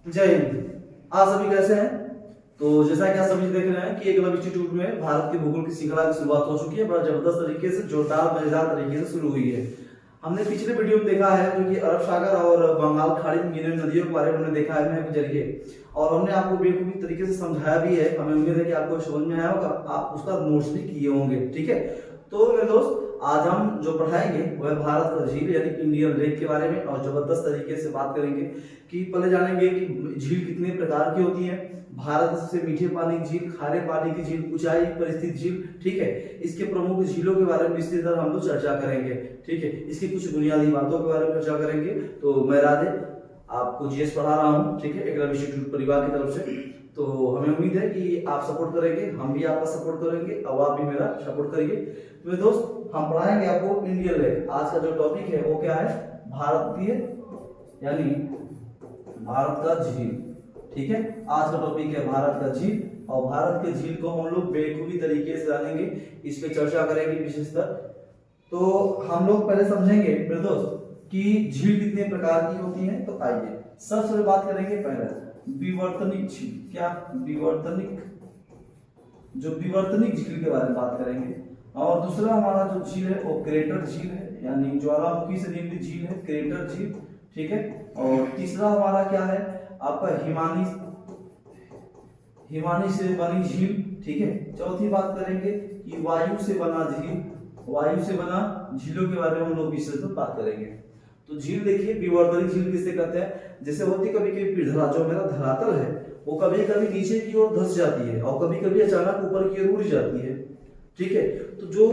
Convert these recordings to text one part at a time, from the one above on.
जय हिंद। आप सभी कैसे हैं? तो जैसा कि आप सभी देख रहे हैं कि एकलव्य इंस्टीट्यूट में भारत के भूगोल की श्रृंखला की शुरुआत हो चुकी है। बड़ा जबरदस्त तरीके से, जोरदार मजेदार तरीके से शुरू हुई है। हमने पिछले वीडियो में देखा है जो कि अरब सागर और बंगाल खाड़ी में गिने नदियों के बारे में हमने देखा है मैप के जरिए, और हमने आपको बेखूबी तरीके से समझाया भी है। हमें उम्मीद है कि आपको समझ में आया होगा, आप उसका नोट्स भी किए होंगे। ठीक है, तो मेरे दोस्त आज हम जो पढ़ाएंगे वह भारत का झील यानी इंडियन लेक के बारे में, और जबरदस्त तरीके से बात करेंगे कि पहले जानेंगे कि झील कितने प्रकार की होती है। भारत में सबसे मीठे पानी की झील, खारे पानी की झील, ऊंचाई पर स्थित झील। ठीक है, इसके प्रमुख झीलों के बारे में विस्तृत हम लोग चर्चा करेंगे। ठीक है, इसकी कुछ बुनियादी बातों के बारे में चर्चा करेंगे। तो मैं राधे आपको जीएस पढ़ा रहा हूँ, ठीक है, एकलव्य इंस्टीट्यूट परिवार की तरफ से। तो हमें उम्मीद है कि आप सपोर्ट करेंगे, हम भी आपका सपोर्ट करेंगे और आप भी मेरा सपोर्ट करेंगे। तो मेरे दोस्त हम पढ़ाएंगे आपको इंडियन लेक। आज का जो टॉपिक है वो क्या है? भारतीय यानी भारत का झील। ठीक है, आज का टॉपिक है भारत का झील, और भारत के झील को हम लोग बेखूबी तरीके से जानेंगे, इस पे चर्चा करेंगे विशेषतर। तो हम लोग पहले समझेंगे मेरे दोस्त कि झील कितने प्रकार की होती है। तो आइए सबसे पहले बात करेंगे पहले विवर्तनिक झील। क्या? विवर्तनिक, जो विवर्तनिक झील के बारे में बात करेंगे। और दूसरा हमारा जो झील है वो क्रेटर झील है, यानी ज्वालामुखी से निर्मित झील है, क्रेटर झील। ठीक है, और तीसरा हमारा क्या है आपका? हिमानी से बनी झील। ठीक है, चौथी बात करेंगे कि वायु से बना झील। वायु से बना झीलों के बारे में हम लोग विशेष बात करेंगे। तो झील देखिए, विवर्तनिक झील किसे कहते हैं? जैसे होती कभी कभी जो मेरा धरातल है वो कभी कभी नीचे की ओर धंस जाती है और कभी कभी अचानक ऊपर की ओर उड़ जाती है। ठीक है, तो जो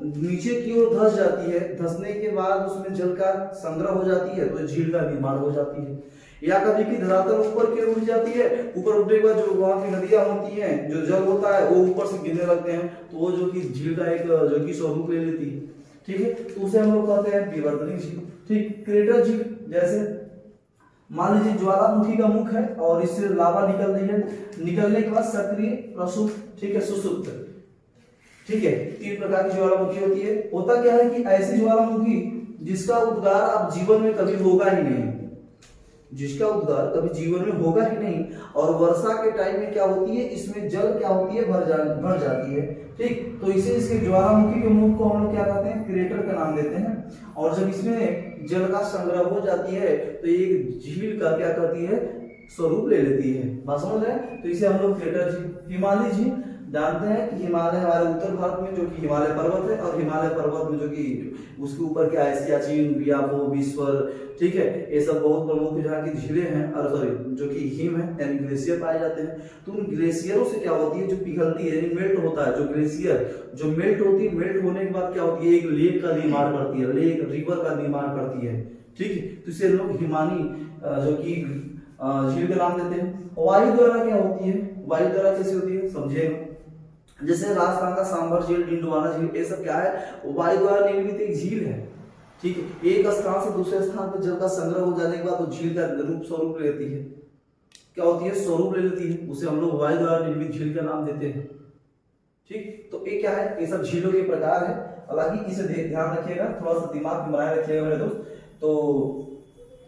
नीचे की ओर धंस जाती है, धंसने के बाद उसमें जल का संग्रह हो जाती है तो झील का निर्माण हो जाती है। या कभी की धरातल ऊपर की ओर उठ जाती है, ऊपर उठने के बाद जो वहां की नदियां होती हैं, जो जल होता है वो ऊपर से गिरने लगते हैं, तो वो जो कि झील का एक जो कि स्वरूप ले लेती है। ठीक है, तो उसे हम लोग कहते हैं विवर्तनिक झील। ठीक, क्रेटर झील जैसे मान लीजिए ज्वालामुखी का मुख है और इससे लावा निकल रही है, निकलने के बाद सक्रिय, प्रसुप्त, ठीक है, सुसुप्त। ठीक है, तीन प्रकार की ज्वालामुखी होती है। होता क्या है कि ऐसी ज्वालामुखी जिसका उद्गार अब जीवन में कभी होगा ही नहीं, जिसका उद्गार कभी जीवन में होगा ही नहीं, और वर्षा के टाइम में क्या होती है, इसमें जल क्या होती है, भर जाती है। ठीक, तो इसे इसके ज्वालामुखी के मुख को हम लोग क्या कहते हैं? क्रेटर का नाम देते हैं। और जब इसमें जल का संग्रह हो जाती है तो एक झील का क्या करती है? स्वरूप ले लेती है। बात समझ रहे हैं? तो इसे हम लोग क्रेटर झील। हिमालय झील जानते हैं कि हिमालय हमारे उत्तर भारत में जो कि हिमालय पर्वत है, और हिमालय पर्वत में जो कि उसके ऊपर क्या है? सियाचिन, बियापो, बिस्वर। ठीक है, ये सब बहुत प्रमुख जहाँ की झीलें हैं, और सॉरी जो कि हिम है यानी ग्लेशियर पाए जाते हैं। तो उन ग्लेशियरों से क्या होती है, जो पिघलती है यानी मेल्ट होता है, जो ग्लेशियर जो मेल्ट होती है, मेल्ट होने के बाद क्या होती है? एक लेक का निर्माण करती है, लेक रिवर का निर्माण करती है। ठीक है, तो इसे लोग हिमानी जो कि झील का नाम देते हैं। वायु द्वारा क्या होती है? वायु द्वारा कैसे होती है समझिएगा। जैसे राजस्थान का सांभर झील, डिंडवाना झील, ये सब क्या है? वायु द्वारा निर्मित एक झील है। ठीक है, एक स्थान से दूसरे स्थान पर जल का संग्रह हो जाने के बाद वो झील का रूप स्वरूप लेती है। क्या होती है? स्वरूप ले लेती है, उसे हम लोग वायु द्वारा निर्मित झील का नाम देते हैं। ठीक, तो ये क्या है? ये सब झीलों के प्रकार है। हालांकि इसे ध्यान रखिएगा, थोड़ा सा दिमाग में बनाए रखिएगा मेरे दोस्त। तो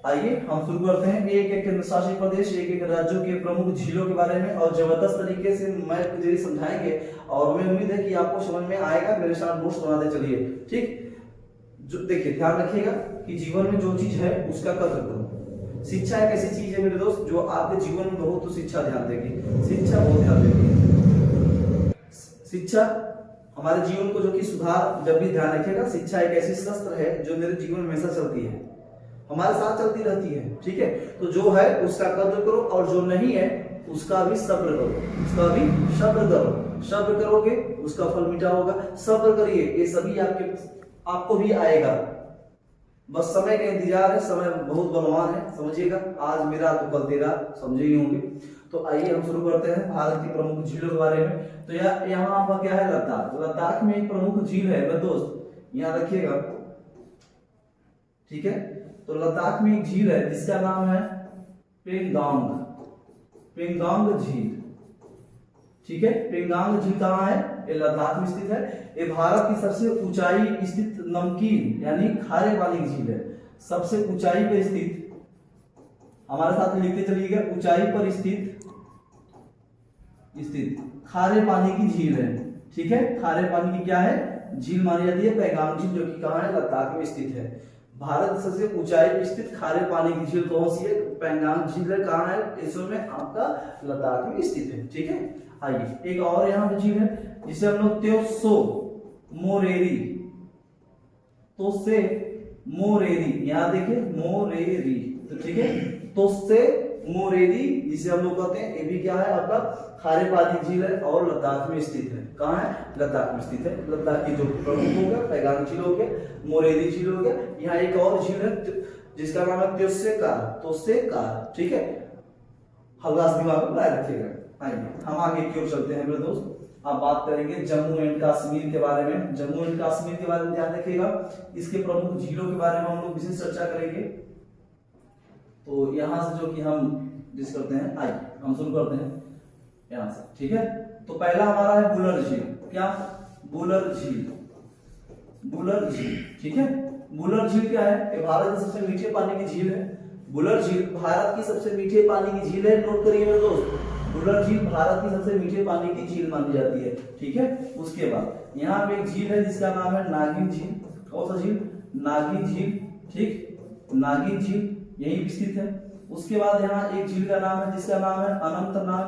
आइए हम शुरू करते हैं एक एक केंद्र शासित प्रदेश, एक एक राज्यों के प्रमुख झीलों के बारे में, और जबरदस्त तरीके से मैप के जरिए समझाएंगे, और हमें उम्मीद है कि आपको समझ में आएगा। मेरे साथ नोट्स बनाते चलिए। ठीक, जो देखिए ध्यान रखिएगा कि जीवन में जो चीज है उसका कदर करो। शिक्षा एक ऐसी चीज है मेरे दोस्त जो आपके जीवन में बहुत तो शिक्षा ध्यान देगी, शिक्षा बहुत ध्यान देगी। शिक्षा हमारे जीवन को जो कि सुधार, जब भी ध्यान रखिएगा, शिक्षा एक ऐसी शस्त्र है जो मेरे जीवन में हमेशा चलती है, हमारे साथ चलती रहती है। ठीक है, तो जो है उसका कद्र करो, और जो नहीं है उसका भी सब्र करो, उसका भी सब्र करो। सब्र करोगे उसका फल मीठा होगा। सब्र करिए, ये सभी आपको भी आएगा। बस समय का इंतजार है, समय बहुत बलवान है, समझिएगा। आज मेरा तो कल तेरा, समझे ही होंगे। तो आइए हम शुरू करते हैं भारत की प्रमुख झीलों के बारे में। तो यहाँ आपका क्या है? लद्दाख। लद्दाख में एक प्रमुख झील है मेरे दोस्त, यहाँ रखिएगा। ठीक है, तो लद्दाख में एक झील है जिसका नाम है पेंगोंग, पेंगोंग झील। ठीक है, पेंगोंग झील कहाँ है? ये लद्दाख में स्थित है। ये भारत की सबसे ऊंचाई स्थित नमकीन यानी खारे वाली झील है। सबसे ऊंचाई पे स्थित हमारे साथ लिखते चलिएगा, ऊंचाई पर स्थित खारे पानी की झील है। ठीक है, खारे पानी की क्या है, झील मानी जाती है पैंगोंग झील, जो कि कहाँ है, लद्दाख में स्थित है। भारत सबसे ऊंचाई पर स्थित खारे पानी की झील कौन सी है, पैंगोंग झील है। कहाँ है, इसरो में आपका लद्दाख में स्थित है। ठीक है, आइए एक और यहाँ पे झील है जिसे हम लोग त्सो मोरेरी, तोसे मोरेरी, यहाँ देखिए मोरेरी, तो ठीक है, तोसे मोरेरी जिसे हम लोग कहते हैं, ये भी क्या है आपका खारे पानी की झील है और लद्दाख में स्थित है। कहाँ है, लद्दाख में स्थित है। लद्दाख की जो प्रमुख हो गया पैंगोंग झील हो गया, मोरेरी झील हो गया। यहाँ एक और झील है जिसका नाम है त्योस्सेकार। ठीक है, हल्का सा दिमाग में बनाए रखिएगा। आइए हम आगे की ओर चलते हैं मेरे दोस्त। अब बात करेंगे जम्मू एंड कश्मीर के बारे में। जम्मू एंड कश्मीर के बारे में ध्यान रखिएगा, इसके प्रमुख झीलों के बारे में हम लोग विशेष चर्चा करेंगे। तो यहाँ से जो कि हम डिस्कस करते हैं, आइए हम शुरू करते हैं यहाँ से। ठीक है, तो पहला हमारा है बुलर झील। क्या, बुलर झील, बुलर झील। ठीक है, बुलर झील क्या है, ये भारत की सबसे मीठे पानी की झील है। बुलर झील भारत की सबसे मीठे पानी की झील है, नोट करिए मेरे दोस्त। बुलर झील भारत की सबसे मीठे पानी की झील मानी जाती है। ठीक है, उसके बाद यहाँ पे एक झील है जिसका नाम है नागिन झील। कौन सा झील, नागिन झील। ठीक, नागिन झील यही स्थित है। उसके बाद यहाँ एक झील का नाम है जिसका नाम है अनंतनाग,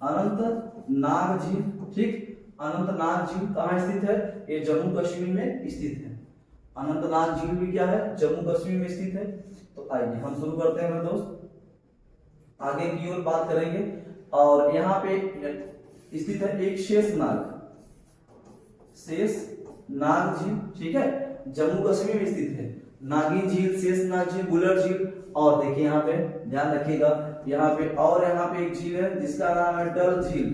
अनंतनाग झील। ठीक, अनंतनाग झील कहाँ स्थित है, ये जम्मू कश्मीर में स्थित है। अनंतनाग झील भी क्या है, जम्मू कश्मीर में स्थित है। तो आइए हम शुरू करते हैं मेरे दोस्त, आगे की ओर बात करेंगे। और यहाँ पे स्थित है एक शेषनाग, शेषनाग झील। ठीक है, जम्मू कश्मीर में स्थित है। नागिन झील, शेषनाग झील, बुलर झील। और देखिए यहाँ पे ध्यान रखिएगा, यहाँ पे और यहाँ पे एक झील है जिसका नाम है डल झील।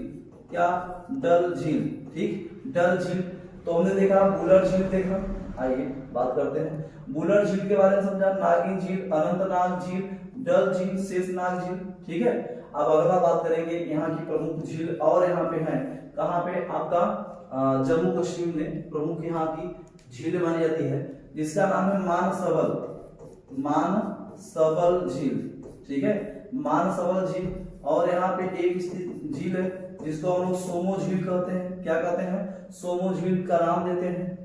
क्या, डल झील। ठीक, डल झील। तो हमने देखा बुलर झील देखा, आइए बात करते हैं बुलर झील के बारे में समझा, नागिन झील, अनंतनाग झील, डल झील, शेषनाग झील। ठीक है, अब अगला बात करेंगे यहाँ की प्रमुख झील। और यहाँ पे है कहाँ पे आपका जम्मू कश्मीर में प्रमुख यहाँ की झील मानी जाती है जिसका नाम है मानसबल, मानसबल झील। ठीक है, मानसबल झील। और यहाँ पे एक स्थित झील है जिसको हम लोग सोमो झील कहते हैं। क्या कहते हैं, सोमो झील का नाम देते हैं।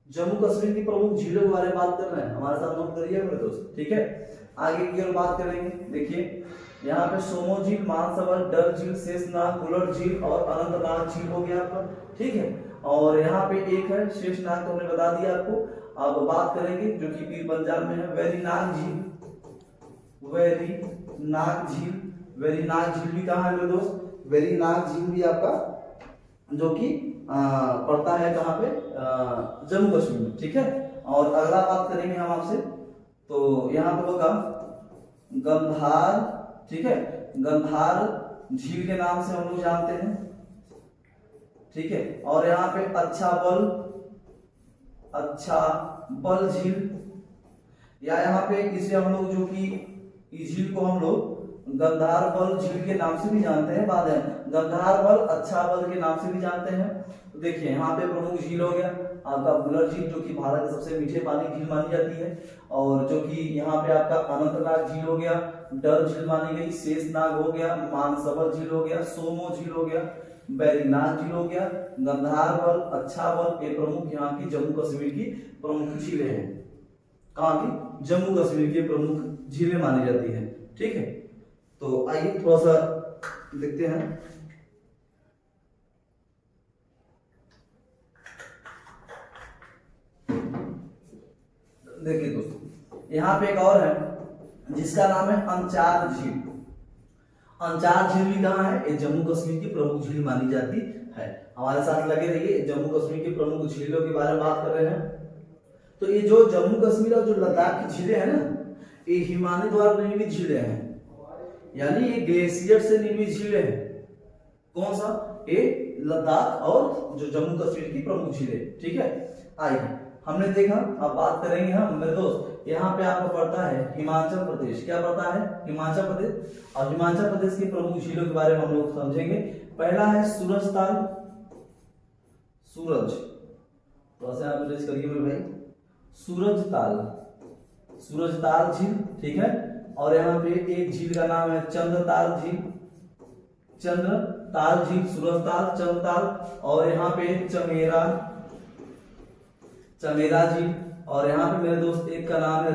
जम्मू कश्मीर की प्रमुख झीलों के बारे में बात कर रहे हैं, हमारे साथ नोट करिए मेरे दोस्त। ठीक है, आगे की ओर बात करेंगे। देखिए यहाँ पे सोमो झील, मानसबल, डल झील, शेषनाग, बुलर झील और अनंतनाग झील हो गया आपका। ठीक है, और यहाँ पे एक है शेषनाग, तो हमने बता दिया आपको। अब बात करेंगे जो कि पीर पंजाब में है, वेरीनाग झील, वेरीनाग झील। वेरीनाग झील भी कहाँ है मेरे दोस्त, वेरीनाग झील भी आपका जो कि पड़ता है कहाँ पे, जम्मू कश्मीर में। ठीक है, और अगला बात करेंगे हम आपसे, तो यहाँ पे होगा गंधार। ठीक है, गंधार झील के नाम से हम लोग जानते हैं। ठीक है, और यहाँ पे अच्छा बल झील, या यहाँ पे इसे हम लोग जो कि इस झील को हम लोग गंधार बल झील के नाम से भी जानते हैं। बाद में गंधार बल, अच्छा बल के नाम से भी जानते हैं। तो देखिए यहाँ पे प्रमुख झील हो गया आपका बुलर झील जो कि भारत के सबसे मीठे पानी झील मानी जाती है, और जो कि यहाँ पे आपका अनंतनाग झील हो गया, डल झील मानी गई, शेषनाग हो गया, मानसबल झील हो गया, सोमो झील हो गया, वेरीनाग झील हो गया, गंधार बल, अच्छा बल। ये प्रमुख यहाँ की जम्मू कश्मीर की प्रमुख झीलें हैं। कहाँ की, जम्मू कश्मीर की प्रमुख झीलें मानी जाती है। ठीक है, तो आइए थोड़ा सा देखते हैं। देखिए दोस्तों, यहाँ पे एक और है जिसका नाम है अंचार झील। अंचार झील भी कहाँ है, ये जम्मू कश्मीर की प्रमुख झील मानी जाती है। हमारे साथ लगे रहिए, जम्मू कश्मीर की प्रमुख झीलों के बारे में बात कर रहे हैं। तो ये जो जम्मू कश्मीर और जो लद्दाख की झीलें हैं ना, ये हिमालय द्वारा निर्मित झीलें हैं, यानी ये ग्लेशियर से निर्मित झीलें हैं। कौन सा, ये लद्दाख और जो जम्मू कश्मीर की प्रमुख झीलें। ठीक है, आइए हमने देखा, अब बात करेंगे हम मेरे दोस्त। यहाँ पे आपको पड़ता है हिमाचल प्रदेश। क्या पड़ता है, हिमाचल प्रदेश। और हिमाचल प्रदेश की प्रमुख झीलों के बारे में हम लोग समझेंगे। पहला है सूरजताल, सूरज, थोड़ा सा आप करिए मेरे भाई, सूरजताल, सूरजताल झील। ठीक है, और यहाँ पे एक झील का नाम है चंद्रताल झील, चंद्रताल झील, सूरजताल, चंद्रताल, और यहाँ पे चमेरा झील, और यहाँ पे मेरे दोस्त एक का नाम है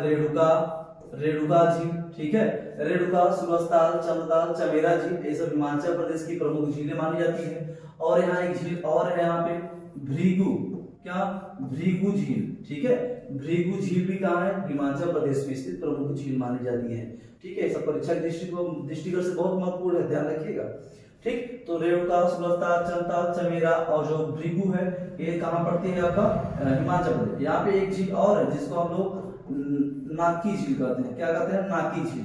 रेणुका झील, ठीक है। रेणुका, सूरजताल, चंद्रताल, चमेरा झील, ये सब हिमाचल प्रदेश की प्रमुख झीलें मानी जाती है। और यहाँ एक झील और है, यहाँ पे भृगु झील, ठीक है। भृगु झील भी कहाँ है? हिमाचल प्रदेश में स्थित प्रमुख झील मानी जाती है, ठीक है। सब परीक्षा की दृष्टिकोण से बहुत महत्वपूर्ण है, ध्यान रखिएगा, ठीक। तो रेणुका, सूरजताल, चंद्रताल, चमेरा और जो भृगु है ये कहाँ पड़ती है? आपका हिमाचल प्रदेश। यहाँ पे एक झील और है जिसको हम लोग नाकी झील कहते हैं। क्या कहते हैं? नाकी झील,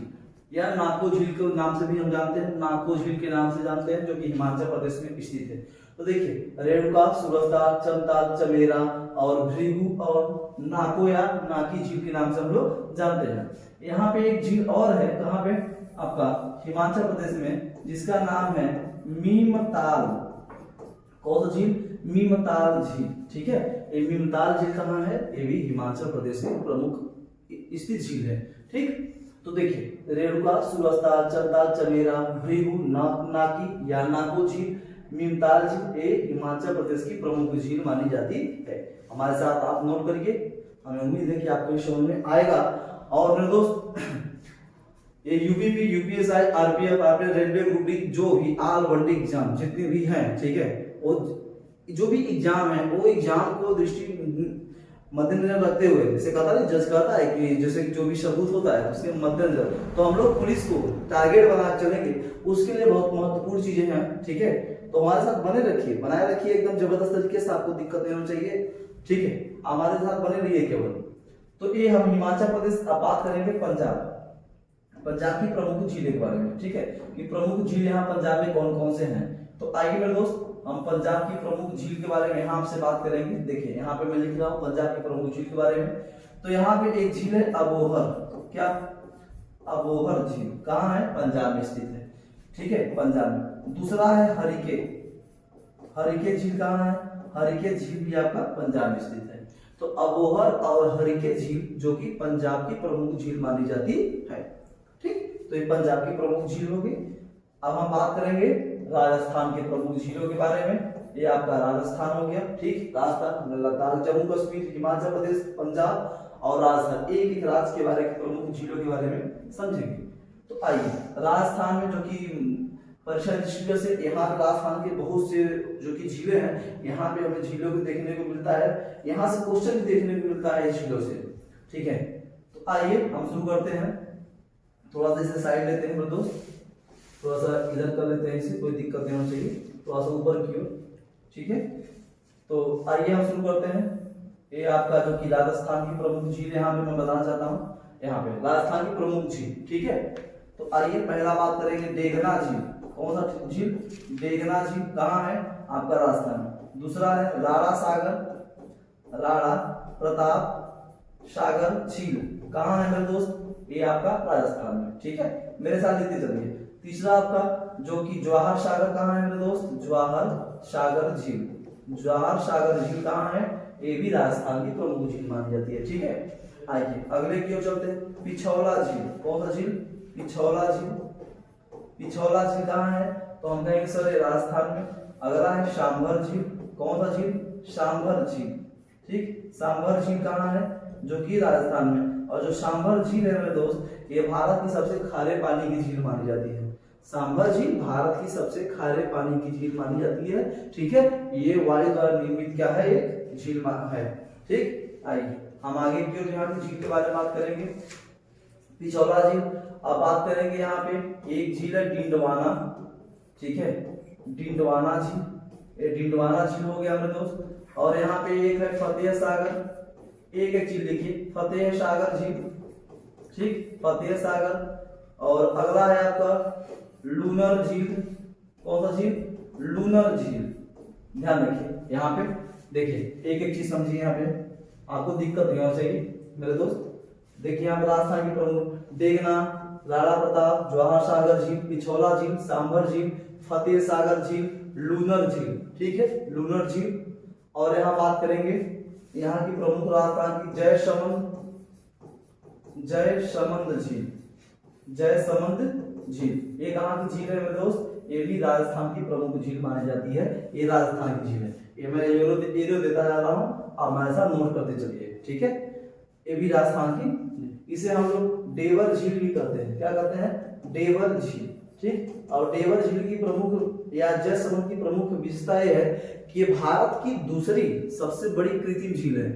या नाको झील के नाम से भी हम जानते हैं, नाको झील के नाम से जानते हैं, जो कि हिमाचल प्रदेश में स्थित है। तो देखिए, रेणुका, सूरजताल, चंद्रताल, चमेरा और भृगु और नाको या नाकी झील के नाम से हम लोग जानते हैं। यहाँ पे एक झील और है, कहाँ पे? आपका हिमाचल प्रदेश में, जिसका नाम है मीमताल। कौन सा झील? मीमताल झील, ठीक है। ये मीमताल झील कहाँ है? ये भी हिमाचल प्रदेश में प्रमुख स्थित झील है, ठीक। तो देखिए, रेणुका, सूरजताल, चंद्रताल, चमेरा, भृगु, नाकी या नाको झील, मीमताल झील, ये हिमाचल प्रदेश की प्रमुख झील मानी जाती है। हमारे साथ आप नोट करिए, हमें उम्मीद है कि आपको समझ में आएगा। और मेरे दोस्त, ये UPP, UPSI, RPF, railway group D, जो भी ऑल वनडे एग्जाम जितने भी हैं, ठीक है, वो जो भी एग्जाम है वो एग्जाम को मद्देनजर रखते हुए, जैसे कहता है जज कहता है कि जैसे जो भी सबूत होता है उसके मद्देनजर, तो हम लोग पुलिस को टारगेट बना चलेंगे, उसके लिए बहुत महत्वपूर्ण चीजें हैं, ठीक है। तो हमारे साथ बनाए रखिए एकदम जबरदस्त तरीके से, आपको दिक्कत नहीं होनी चाहिए, ठीक है। हमारे साथ बने रहिए केवल। तो ये हम हिमाचल प्रदेश, अब बात करेंगे पंजाब की प्रमुख झीलें के बारे में, ठीक है, कि प्रमुख झील यहाँ पंजाब में कौन कौन से हैं। तो आइए मेरे दोस्त, हम पंजाब की प्रमुख झील के बारे में यहाँ आपसे बात करेंगे। देखिए, यहाँ पे मैं लिख रहा हूँ पंजाब की प्रमुख झील के बारे में। तो यहाँ पे एक झील है अबोहर। क्या? अबोहर झील कहाँ है? पंजाब में स्थित है, ठीक है, पंजाब में। दूसरा है हरिके झील कहाँ है? हरिके झील भी आपका पंजाब में स्थित है। तो अबोहर और हरिके झील जो कि पंजाब की प्रमुख झील मानी जाती है, ठीक। तो ये पंजाब की प्रमुख झील होगी। अब हम बात करेंगे राजस्थान के प्रमुख झीलों के बारे में। ये आपका राजस्थान हो गया, ठीक। राजस्थान, लद्दाख, जम्मू कश्मीर, हिमाचल प्रदेश, पंजाब और राजस्थान, एक एक राज्य के बारे में, प्रमुख झीलों के बारे में समझेंगे। तो आइए, राजस्थान में जो कि परीक्षा दृष्टिकोण से, यहाँ राजस्थान के बहुत से जो कि झीलें हैं, यहाँ पे हमें झीलों को देखने को मिलता है, यहाँ से क्वेश्चन भी देखने को मिलता है झीलों से, ठीक है। तो आइए हम शुरू करते हैं। थोड़ा सा इसे साइड लेते हैं दोस्त, थोड़ा सा इधर कर लेते हैं, इसे कोई दिक्कत नहीं होनी चाहिए, थोड़ा सा ऊपर की ओर, ठीक है। तो आइए हम शुरू करते हैं। ये आपका जो कि राजस्थान की प्रमुख झील यहाँ पे मैं बताना चाहता हूँ, यहाँ पे राजस्थान की प्रमुख झील, ठीक है। तो आइए पहला बात करेंगे डेगना झील। कौन सा झील? डेगना झील कहाँ है? आपका राजस्थान में। दूसरा है राणा प्रताप सागर झील, कहाँ है मेरे दोस्त? ये आपका राजस्थान में, ठीक है, मेरे साथ लिखते चलिए। तीसरा आपका जो कि जवाहर सागर कहाँ है मेरे दोस्त? जवाहर सागर झील कहाँ है? ये भी राजस्थान की प्रमुख झील मानी जाती है, ठीक है। आइए अगले की ओर चलते हैं। पिछौला झील। कौन सा झील? पिछौला झील कहाँ है? तो हम कहेंगे सर ये राजस्थान में। अगला है सांभर झील। कौन सा झील? सांभर झील, ठीक। सांभर झील कहाँ है? जो कि राजस्थान में। और जो सांभर झील है मेरे दोस्त, ये भारत की सबसे खारे पानी की झील मानी जाती है। सांभर झील भारत की सबसे खारे पानी की झील मानी जाती है, ठीक है। ये वायु द्वारा निर्मित क्या है? एक झील है, ठीक। आइए हम आगे की ओर यहाँ की झील के बारे में बात करेंगे। पिछौला झील। अब बात करेंगे यहाँ पे एक झील है डिंडवाना, ठीक है, डिंडवाना झील। ये डिंडवाना झील हो गया मेरे दोस्त। और यहाँ पे एक है फतेह सागर, एक झील देखिए, फतेह सागर झील, ठीक, फतेह सागर। और अगला है आपका लूनर झील। कौन सा झील? लूनर झील। ध्यान रखिए, यहाँ पे देखिए, एक एक चीज समझिए, यहाँ पे आपको दिक्कत नहीं होनी चाहिए मेरे दोस्त। देखिए यहाँ पे राजस्थान की प्रमुख डेगना, राणा प्रताप, जवाहर सागर झील, पिछौला झील, सांभर झील, फतेह सागर झील, लूनर झील, ठीक है, लूनर झील। और यहाँ बात करेंगे यहाँ की प्रमुख राजस्थान की जयसमंद झील, जयसमंद झील। ये कहाँ की झील है मेरे दोस्त? ये भी राजस्थान की प्रमुख झील मानी जाती है। ये राजस्थान की झील है। ये मैं एरो देता जा रहा हूँ, आप हमारे साथ नोट करते चलिए, ठीक है। ये भी राजस्थान की, इसे हम लोग डेवर झील भी कहते हैं। क्या कहते हैं? डेवर झील, ठीक। और डेवर झील की प्रमुख या जयसमंद की प्रमुख विशेषता यह है कि ये भारत की दूसरी सबसे बड़ी कृत्रिम झील है।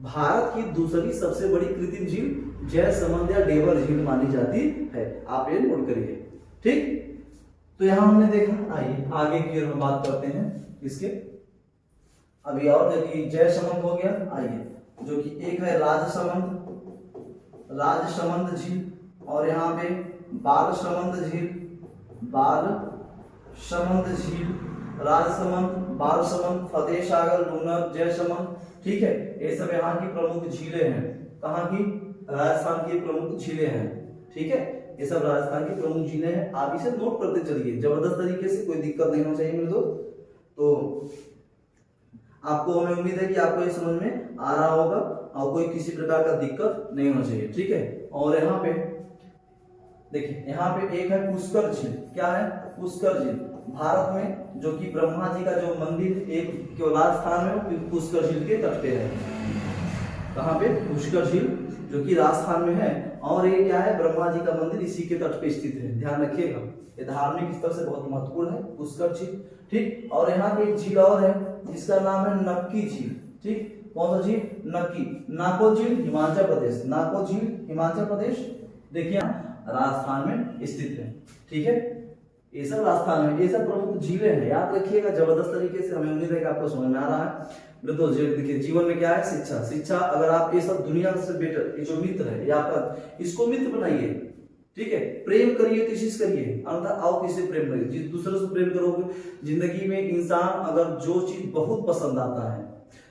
भारत की दूसरी सबसे बड़ी कृत्रिम झील जयसमंद या डेवर झील मानी जाती है। आप ये नोट करिए, ठीक। तो यहां हमने देखा, आइए आगे की ओर हम बात करते हैं इसके। अभी और देखिए, जयसमंद हो गया, आइए जो कि एक है राजसमंद, राजसमंद झील, और यहाँ पे बालसमंद झील, बालसमंद झील, राजसमंद, बालसमंद, फतेह सागर, लूनर, जयसमंद, ठीक है। ये सब यहाँ की प्रमुख झीलें हैं। कहाँ की? राजस्थान की प्रमुख झीलें हैं, ठीक है। ये सब राजस्थान की प्रमुख झीलें हैं। आप इसे नोट करते चलिए जबरदस्त तरीके से, कोई दिक्कत नहीं होना चाहिए मेरे दोस्त। तो आपको, हमें उम्मीद है कि आपको ये समझ में आ रहा होगा और कोई किसी प्रकार का दिक्कत नहीं होना चाहिए, ठीक है। और यहाँ पे देखिए, यहाँ पे एक है पुष्कर झील। क्या है? पुष्कर झील। भारत में जो कि ब्रह्मा जी का जो मंदिर एक राजस्थान में पुष्कर झील के तट पे है। कहाँ पे? पुष्कर झील, जो कि राजस्थान में है। और ये क्या है? ब्रह्मा जी का मंदिर इसी के तट पे स्थित है, ध्यान रखिएगा। ये धार्मिक स्तर से बहुत महत्वपूर्ण है पुष्कर झील, ठीक। और यहाँ पे एक झील और है जिसका नाम है नक्की झील, ठीक। कौन सा झील? नक्की। नाको झील हिमाचल प्रदेश, नाको झील हिमाचल प्रदेश, देखिए राजस्थान में स्थित है, ठीक है। ये सब राजस्थान में, ये सब प्रमुख झीलें हैं, याद रखिएगा जबरदस्त तरीके से। हमें उम्मीद है कि आपको समझ में आ रहा है। तो देखिए, जीवन में क्या है? शिक्षा। शिक्षा, अगर आप ये सब दुनिया से बेटर, ये जो मित्र है, ये आपका, इसको मित्र बनाइए, ठीक है। प्रेम करिए, कोशिश करिए, अन्यथा आओ किसी प्रेम करिए, जिस दूसरे से प्रेम करोगे। जिंदगी में इंसान अगर जो चीज बहुत पसंद आता है,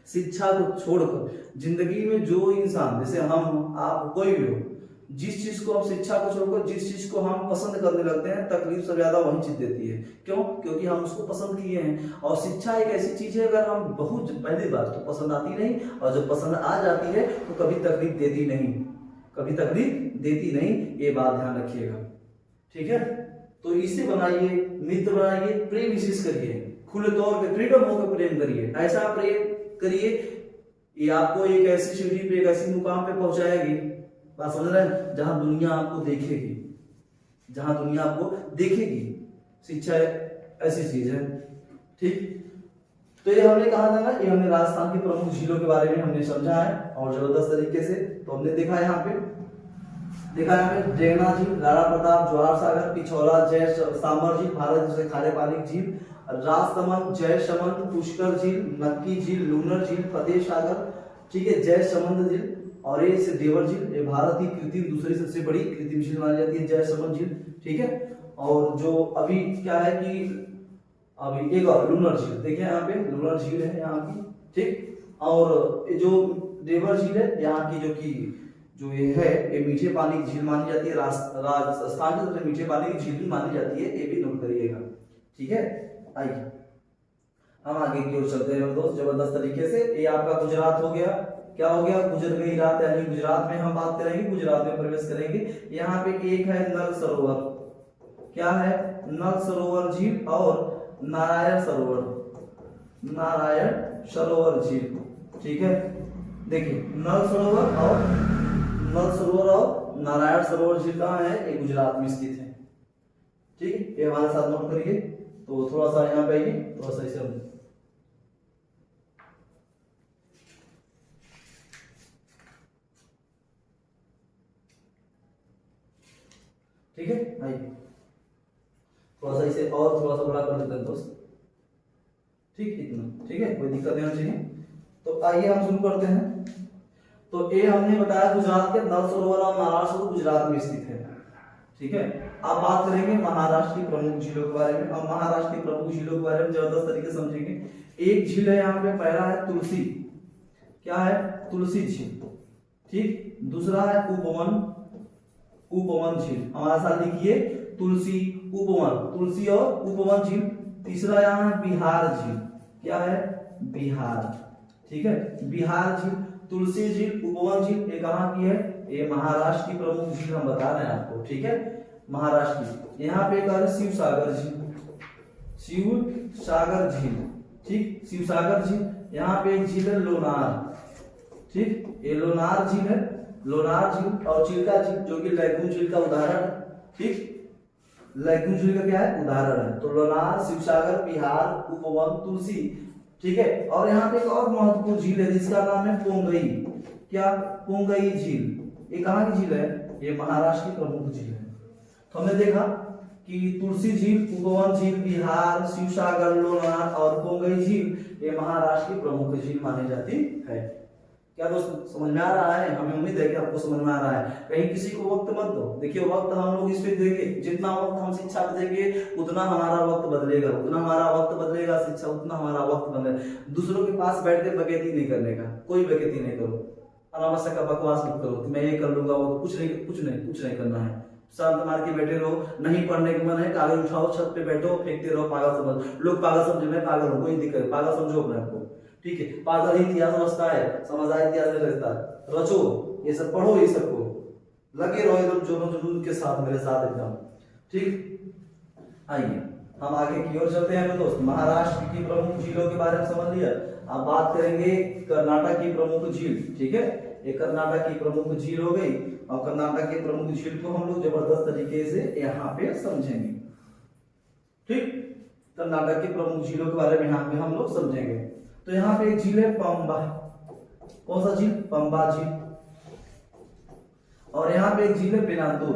शिक्षा को छोड़कर जिंदगी में जो इंसान, जैसे हम, आप, कोई भी हो, जिस चीज को हम, शिक्षा को छोड़कर जिस चीज को हम पसंद करने लगते हैं, तकलीफ से ज्यादा वही चीज देती है। क्यों? क्योंकि हम उसको पसंद किए हैं। और शिक्षा एक ऐसी चीज है, अगर हम बहुत, पहली बात तो पसंद आती नहीं, और जब पसंद आ जाती है तो कभी तकलीफ देती नहीं, कभी तकलीफ देती नहीं, ये बात ध्यान रखिएगा, ठीक है। तो इसे बनाइए, मित्र बनाइए, प्रेम विशेष करिए, खुले तौर पे फ्रीडम होकर प्रेम करिए। ऐसा प्रेम करिए, ये आपको एक ऐसी सीढ़ी पे, एक ऐसी मुकाम पे पहुंचाएगी, बात समझ रहे हैं, जहां दुनिया आपको देखेगी, जहां दुनिया आपको देखेगी। शिक्षा ऐसी चीज है, ठीक। तो ये हमने कहा था ना, ये हमने राजस्थान की प्रमुख झीलों के बारे में हमने समझा है और जबरदस्त तरीके से। तो हमने देखा यहाँ पे, जगन्नाथ झील, राणा प्रताप, ज्वार सागर, पिछौला, जय सांबर झील, भारत जैसे खारे पानी झील, राजसमंद, जयसमंद, पुष्कर झील, नक्की झील, लूनर झील, फतेह सागर, ठीक है, जयसमंद झील, और ये डेवर झील, ये भारत की कृत्रिम दूसरी सबसे बड़ी कृत्रिम झील मानी जाती है, जयसमंद झील, ठीक है। और जो अभी क्या है कि अभी एक और लूनर झील, देखिए यहाँ पे लूनर झील है यहाँ की, ठीक। और जो डेवर झील है यहाँ की, जो कि जो ये है, ये मीठे पानी की झील मानी जाती है, राजस्थान की सबसे मीठे पानी की झील भी मानी जाती है, ये भी नोट करिएगा, ठीक है। आइए हम आगे की ओर चलते हैं दोस्त जबरदस्त तरीके से। ये आपका गुजरात हो गया। क्या हो गया? गुजर गई रात, यानी गुजरात में हम बात करेंगे, गुजरात में प्रवेश करेंगे। यहाँ पे एक है नल सरोवर। क्या है? नल सरोवर झील और नारायण सरोवर, नारायण सरोवर झील, ठीक है। देखिए, नल सरोवर और नारायण सरोवर झील कहाँ है? ये गुजरात में स्थित है, ठीक है। ये हमारे साथ नोट करिए। तो थोड़ा सा यहाँ पे आइए, थोड़ा सा इसे, ठीक है। आइए थोड़ा सा इसे और थोड़ा सा बड़ा कर देते हैं दोस्त, ठीक, इतना, ठीक है, कोई दिक्कत नहीं होनी चाहिए। तो आइए हम शुरू करते हैं। तो ये हमने बताया गुजरात के नल सरोवर और नारायण सरोवर गुजरात में स्थित है, ठीक है। अब बात करेंगे महाराष्ट्र की प्रमुख झीलों के बारे में। और महाराष्ट्र की प्रमुख झीलों के बारे में जबरदस्त तरीके से समझेंगे। एक झील है यहाँ पे, पहला है तुलसी। क्या है? तुलसी झील, ठीक। दूसरा है उपवन, उपवन झील, हमारे साथ लिखिए, तुलसी, उपवन, तुलसी और उपवन झील। तीसरा यहाँ है बिहार झील। क्या है? बिहार, ठीक है, बिहार झील, तुलसी झील, उपवन झील, ये कहाँ की है? ये महाराष्ट्र की प्रमुख झील हम बता रहे हैं आपको, ठीक है, महाराष्ट्र की। यहाँ पे एक आ रहा है शिव सागर झील, शिव सागर झील, ठीक, शिव सागर झील। यहाँ पे एक झील है लोनार, ठीक, ये लोनार झील है, लोनार झील। और चिल्का झील जो कि लैगून झील का उदाहरण है, ठीक, लैगून झील का क्या है, उदाहरण है। तो लोनार, शिवसागर, बिहार, उपवन, तुलसी, ठीक है। और यहाँ पे एक और महत्वपूर्ण झील है जिसका नाम है पोंगई, क्या, पोंगई झील। ये कहाँ की झील है, ये महाराष्ट्र की प्रमुख झील है। तो हमने देखा कि तुलसी झील, उपवन झील, बिहार, शिवसागर, लोनार और पोंगई झील ये महाराष्ट्र की प्रमुख झील मानी जाती है। क्या दोस्त समझ में आ रहा है? हमें उम्मीद है कि आपको समझ में आ रहा है। कहीं किसी को वक्त मत दो, देखिए वक्त हम लोग इस पे देंगे, जितना वक्त हम शिक्षा को देंगे उतना हमारा वक्त बदलेगा, उतना हमारा वक्त बदलेगा, शिक्षा उतना हमारा वक्त बदलेगा। दूसरों के पास बैठ के बकैती नहीं करने का, कोई बकैती नहीं करो, अनावश्यक का बकवास मत करो कि मैं ये कर लूंगा वो, कुछ नहीं करना है। शांत मार के बैठे रहो, नहीं पढ़ने के मन है कागज उठाओ, छत पे बैठो, फेंकते रहो, पागल समझ, लोग पागल समझे, मैं पागल हूँ, कोई दिक्कत है, पागल समझो अपने आपको, ठीक है। पागल ही इतिहास समझता है, समझदार इतिहास में रहता है। रचो ये सब, पढ़ो ये सबको, लगे रहो एकदम जोरों जुनून के साथ, मेरे साथ एकदम, ठीक। आइए हम आगे की ओर चलते हैं दोस्त। महाराष्ट्र की प्रमुख झीलों के बारे में समझ लिया। अब बात करेंगे कर्नाटक की प्रमुख झील, ठीक है। ये कर्नाटक की प्रमुख झील हो गई, और कर्नाटक की प्रमुख झील को हम लोग जबरदस्त तरीके से यहाँ पे समझेंगे, ठीक। कर्नाटक की प्रमुख झीलों के बारे में यहाँ पे हम लोग समझेंगे। तो यहाँ पे एक झील है पंबा, कौन सा झील, पंबा झील। और यहाँ पे एक झील है बेलांदूर,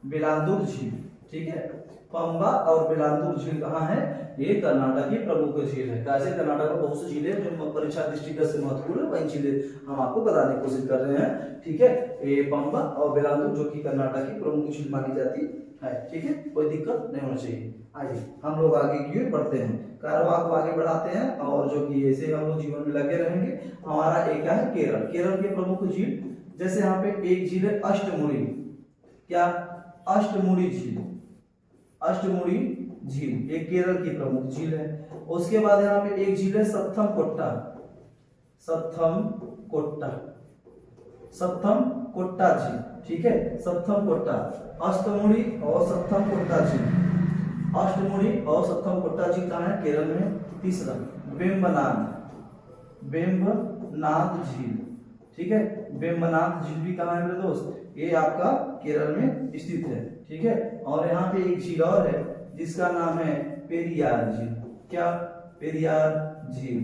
बेलांदूर झील, ठीक है। पंबा और बेलांदूर झील कहाँ है, ये कर्नाटक की प्रमुख झील है। कैसे कर्नाटक में बहुत सी झीलें जो परीक्षा दृष्टिगत से महत्वपूर्ण है, वही झीलें हम आपको बताने की कोशिश कर रहे हैं, ठीक है। ये पंबा और बेलांदूर जो कि कर्नाटक की प्रमुख झील मानी जाती है, ठीक है, कोई दिक्कत नहीं होना चाहिए। आइए हम लोग आगे की ओर बढ़ते हैं, कारवां को आगे बढ़ाते हैं, और जो कि ऐसे हम लोग जीवन में लगे रहेंगे। हमारा एक है केरल, केरल के प्रमुख झील, जैसे यहाँ पे एक झील है अष्टमुड़ी, क्या, अष्टमुड़ी झील, अष्टमुड़ी झील एक केरल की प्रमुख झील है। उसके बाद यहाँ पे एक झील है सत्थम कोट्टा, सत्थम कोट्टा, सत्थम कोट्टा झील, ठीक है, सत्थम कोट्टा। अष्टमुड़ी और सत्थम कोट्टा झील, अष्टमुड़ी और सत्थम कोट्टा झील कहाँ है, केरल में। तीसरा वेम्बनाड, वेम्बनाड झील, ठीक है, वेम्बनाड झील भी कहाँ है मेरे दोस्त, ये आपका केरल में स्थित है, ठीक है। और यहाँ पे एक झील और है जिसका नाम है पेरियार झील, क्या, पेरियार झील,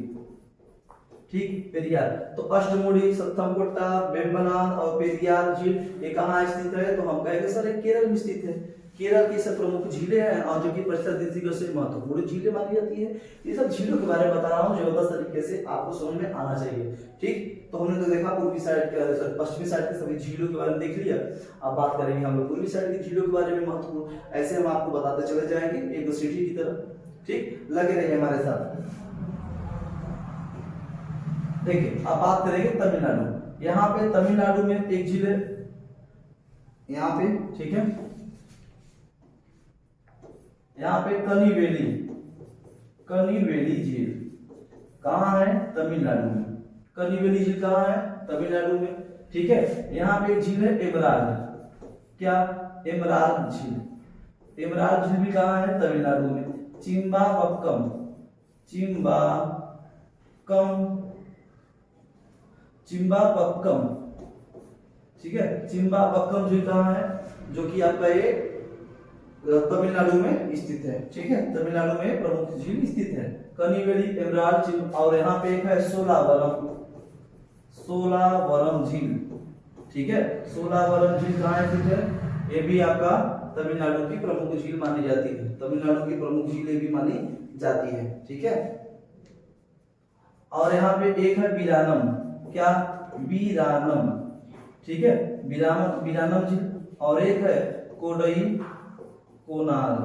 ठीक, पेरियार। तो अष्टमुड़ी, सत्थम कोट्टा, वेम्बनाड और पेरियार झील ये कहाँ स्थित है, तो हम कहेंगे सर केरल में स्थित है। केरल की सब प्रमुख झीलें हैं और जो कि परीक्षा दृष्टिगत से महत्वपूर्ण झीलें मानी जाती है। ये सब झीलों के बारे में बता रहा हूँ जबरदस्त तरीके से, आपको समझ में आना चाहिए, ठीक। तो हमने तो देखा पूर्वी साइड के, पश्चिमी साइड के सभी झीलों के बारे में देख लिया। अब बात करेंगे हम लोग पूर्वी साइड की झीलों के बारे में महत्वपूर्ण, ऐसे हम आपको बताते चले जाएंगे एक सीढ़ी की तरह, ठीक, लगे रहिए हमारे साथ। देखिए अब बात करेंगे तमिलनाडु। यहाँ पे तमिलनाडु में एक झील है, यहाँ पे, ठीक है, यहाँ पे कनिवेली, कनिवेली झील कहाँ है, तमिलनाडु में। कनिवेली झील कहाँ है, तमिलनाडु में, ठीक है। यहाँ पे एक झील है एमराल्ड, क्या, एमराल्ड झील, एमराल्ड झील भी कहाँ है, तमिलनाडु में। चिम्बाबक्कम, चिम्बाकम, चिम्बाबक्कम, ठीक है, चिम्बाबक्कम झील कहाँ है, जो कि आपका ये तमिलनाडु में स्थित है, ठीक है, तमिलनाडु में प्रमुख झील स्थित है, कनिवेली, एमराल्ड। और यहाँ पे एक है सोलावरम, सोलावरम झील, ठीक है, सोलावरम झील कहाँ स्थित है, ये भी आपका तमिलनाडु की प्रमुख झील मानी जाती है, तमिलनाडु की प्रमुख झील भी मानी जाती है, ठीक है। और यहाँ पे एक है वीरानम, क्या, वीरानम, ठीक है, वीरानम, वीरानम झील। और एक है कोडई कोनाल,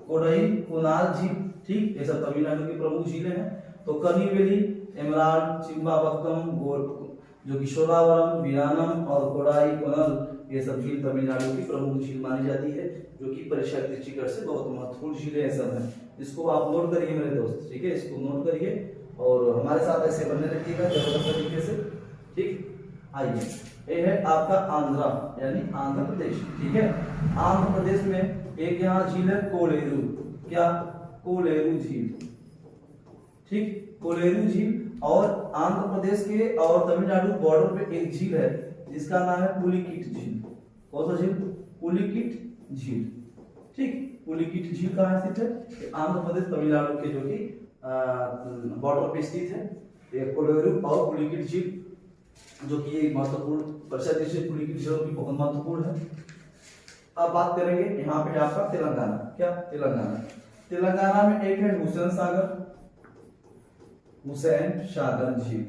कोडई कोनाल झील, ठीक, ये सब तमिलनाडु की प्रमुख झीलें हैं। तो कनिवेली, एमराल्ड, चिम्बाबक्कम, जो कि सोलावरम, वीरानम और कोडाई कोनल ये सब झील तमिलनाडु की प्रमुख झील मानी जाती है, जो कि परीक्षा दृष्टिगत से बहुत महत्वपूर्ण झीलें सब हैं। इसको आप नोट करिए मेरे दोस्त, ठीक है, इसको नोट करिए और हमारे साथ ऐसे बने रखिएगा जबरदस्त तरीके से, ठीक। आइए, ये है आपका आंध्रा यानी आंध्र प्रदेश, ठीक है। आंध्र प्रदेश में एक यहाँ झील है कोलेरू, क्या, कोलेरू झील, ठीक, कोलेरू झील। और आंध्र प्रदेश के और तमिलनाडु बॉर्डर पे एक झील है जिसका नाम है पुलिकिट झील। कौन सा झील? पुलिकिट झील, ठीक। पुलिकिट झील कहाँ स्थित है? आंध्र प्रदेश तमिलनाडु के जो कि बॉर्डर पे स्थित है। कोलेरू और पुलिकिट झील जो कि एक महत्वपूर्ण परिषद से पुलिकिट झील भी बहुत महत्वपूर्ण है। अब बात करेंगे यहाँ पे आपका तेलंगाना, क्या, तेलंगाना। तेलंगाना में एक है हुसैन सागर, हुसैन सागर झील,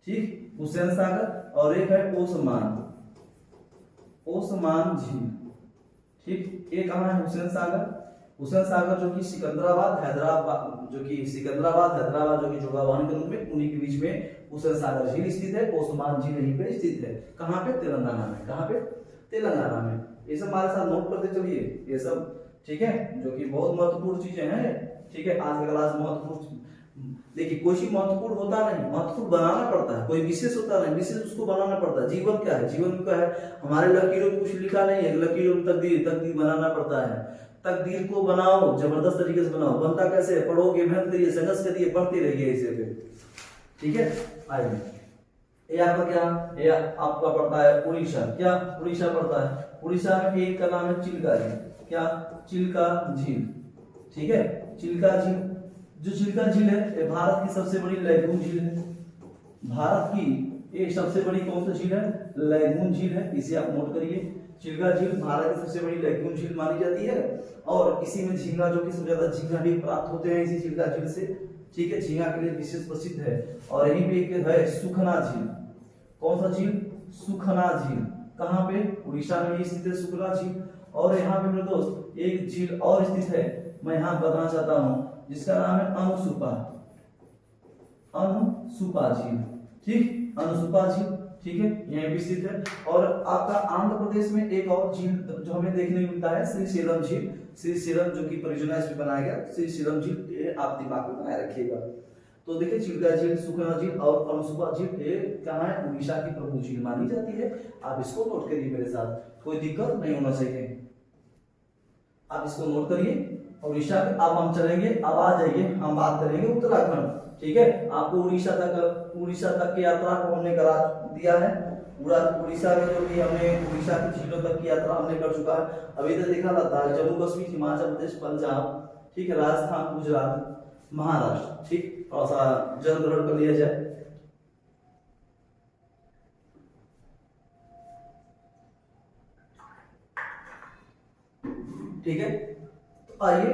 ठीक, हुसैन सागर। और एक है ओस्मान, ओस्मान झील, ठीक। एक कहाँ है? हुसैन सागर। हुसैन सागर जो कि सिकंदराबाद हैदराबाद जो कि जोगावान के रूप में, उन्हीं के बीच में हुसैन सागर झील स्थित है। ओस्मान झील यहीं पे स्थित है। कहाँ पे? तेलंगाना में। कहाँ पे? तेलंगाना में। ये सब हमारे साथ नोट करते चलिए ये सब, ठीक है, जो कि बहुत महत्वपूर्ण चीजें हैं, ठीक है। आज का क्लास महत्वपूर्ण, देखिए कोई चीज महत्वपूर्ण होता नहीं, महत्वपूर्ण बनाना पड़ता है। कोई विशेष होता नहीं, विशेष उसको बनाना पड़ता है। जीवन क्या है? जीवन क्या है? हमारे लकीरों में कुछ लिखा नहीं है, लकीरों में तकदीर, तकदीर बनाना पड़ता है। तकदीर को बनाओ, जबरदस्त तरीके से बनाओ। बनता कैसे है? पढ़ोगे, मेहनत करिए, संघर्ष करिए, बढ़ते रहिए इसे पे, ठीक है। आइए, ये आपका क्या, ये आपका पड़ता है उड़ीसा, क्या, उड़ीसा पड़ता है। उड़ीसा में एक का नाम है चिल्का झील, क्या, चिल्का झील, ठीक है। चिल्का झील, जो चिल्का झील है ये भारत की सबसे बड़ी लैगून झील है। भारत की ये सबसे बड़ी कौन सी झील है? लैगून झील है, इसे आप नोट करिए। चिल्का झील भारत की सबसे बड़ी लैगून झील मानी जाती है। और इसी में झींगा, जो कि सबसे ज्यादा झींगा भी प्राप्त होते हैं इसी चिल्का झील से, ठीक है। झींगा के लिए विशेष प्रसिद्ध है। और यहीं पे एक है सुखना झील। कौन सा झील? सुखना झील। कहाँ पे? उड़ीसा में स्थित है सुखना झील। और यहाँ पे मेरे दोस्त एक झील और स्थित है, मैं यहाँ बताना चाहता हूँ, जिसका नाम है अनसुपा, अनसुपा झील, ठीक, अनसुपा झील, ठीक है, यहीं भी स्थित है। और आपका आंध्र प्रदेश में एक और झील जो हमें देखने को मिलता है, श्रीशैलम झील। श्रीशैलम जो कि परियोजना से बनाया गया श्रीशैलम झील, ये आप दिमाग में बनाए रखिएगा। तो देखिए चिल्का झील, सुखना झील और अनसुपा झील, ये कहाँ है? उड़ीसा की प्रमुख झील मानी जाती है। आप इसको नोट करिए मेरे साथ, कोई दिक्कत नहीं होना चाहिए, आप इसको नोट करिए। उड़ीसा में अब हम चलेंगे, अब आ जाइए हम बात करेंगे उत्तराखंड, ठीक है। आपको उड़ीसा तक की यात्रा को हमने करा दिया है। उड़ीसा में जो कि हमने उड़ीसा की झीलों तक की यात्रा हमने कर चुका है। अभी तक देखा लद्दाख, जम्मू कश्मीर, हिमाचल प्रदेश, पंजाब, ठीक है, राजस्थान, गुजरात, महाराष्ट्र, ठीक। थोड़ा सा जल ग्रहण कर लिया जाए। ठीक है, तो आइए